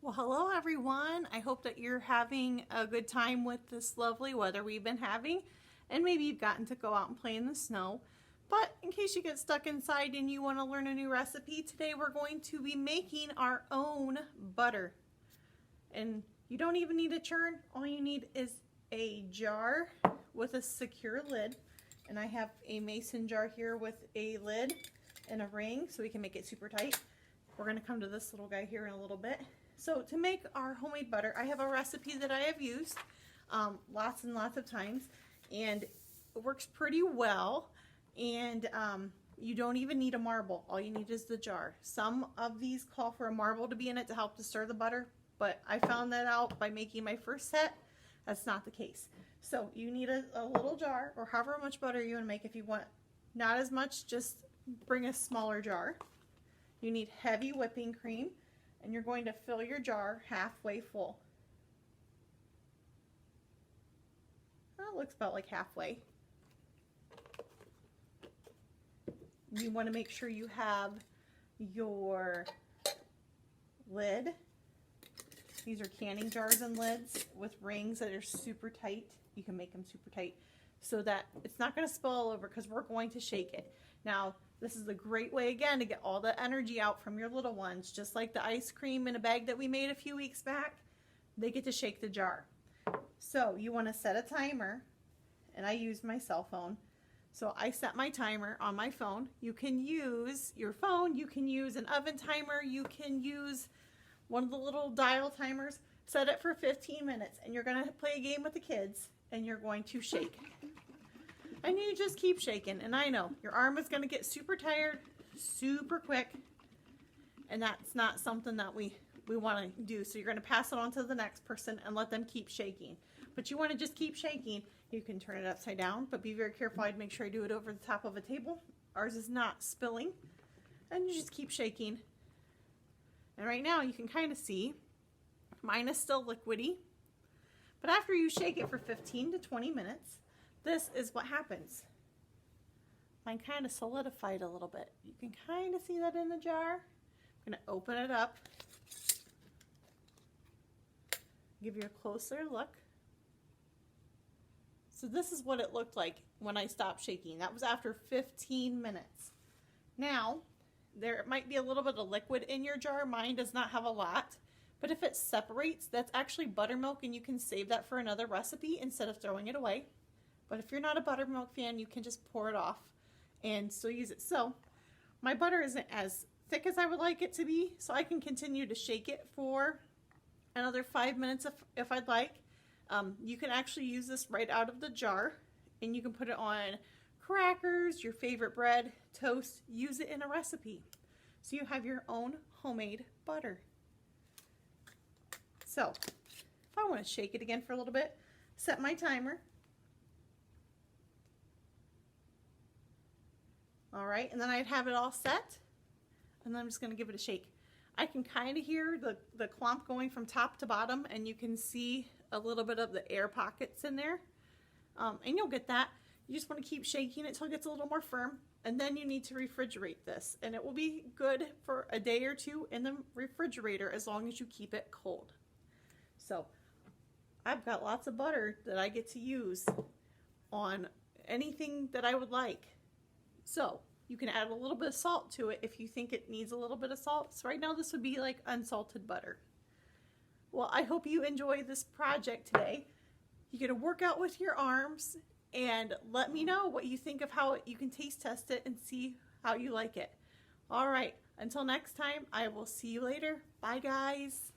Well, hello everyone. I hope that you're having a good time with this lovely weather we've been having, and maybe you've gotten to go out and play in the snow. But in case you get stuck inside and you want to learn a new recipe, today we're going to be making our own butter. And you don't even need a churn. All you need is a jar with a secure lid. And I have a mason jar here with a lid and a ring so we can make it super tight. We're going to come to this little guy here in a little bit. So to make our homemade butter, I have a recipe that I have used lots and lots of times, and it works pretty well. And you don't even need a marble. All you need is the jar. Some of these call for a marble to be in it to help to stir the butter, but I found that out by making my first set. That's not the case. So you need a little jar, or however much butter you want to make. If you want not as much, just bring a smaller jar. You need heavy whipping cream, and you're going to fill your jar halfway full. That looks about like halfway. You want to make sure you have your lid. These are canning jars and lids with rings that are super tight. You can make them super tight so that it's not going to spill all over, because we're going to shake it. Now, this is a great way, again, to get all the energy out from your little ones. Just like the ice cream in a bag that we made a few weeks back, they get to shake the jar. So you want to set a timer, and I use my cell phone. So I set my timer on my phone. You can use your phone, you can use an oven timer, you can use one of the little dial timers. Set it for 15 minutes, and you're going to play a game with the kids, and you're going to shake. And you just keep shaking. And I know your arm is going to get super tired super quick, and that's not something that we want to do. So you're going to pass it on to the next person and let them keep shaking. But you want to just keep shaking. You can turn it upside down, but be very careful. I'd make sure I do it over the top of a table. Ours is not spilling. And you just keep shaking. And right now you can kind of see mine is still liquidy. But after you shake it for 15 to 20 minutes, this is what happens. Mine kind of solidified a little bit. You can kind of see that in the jar. I'm going to open it up. Give you a closer look. So this is what it looked like when I stopped shaking. That was after 15 minutes. Now, there might be a little bit of liquid in your jar. Mine does not have a lot. But if it separates, that's actually buttermilk, and you can save that for another recipe instead of throwing it away. But if you're not a buttermilk fan, you can just pour it off and still use it. So my butter isn't as thick as I would like it to be, so I can continue to shake it for another 5 minutes if I'd like. You can actually use this right out of the jar, and you can put it on crackers, your favorite bread, toast. Use it in a recipe. So you have your own homemade butter. So if I want to shake it again for a little bit, set my timer. All right, and then I'd have it all set, and then I'm just going to give it a shake. I can kind of hear the clump going from top to bottom, and you can see a little bit of the air pockets in there, and you'll get that. You just want to keep shaking it till it gets a little more firm, and then you need to refrigerate this, and it will be good for a day or two in the refrigerator as long as you keep it cold. So I've got lots of butter that I get to use on anything that I would like. So you can add a little bit of salt to it if you think it needs a little bit of salt. So right now this would be like unsalted butter. Well, I hope you enjoy this project today. You get to work out with your arms, and let me know what you think of how you can taste test it and see how you like it. All right, until next time, I will see you later. Bye guys.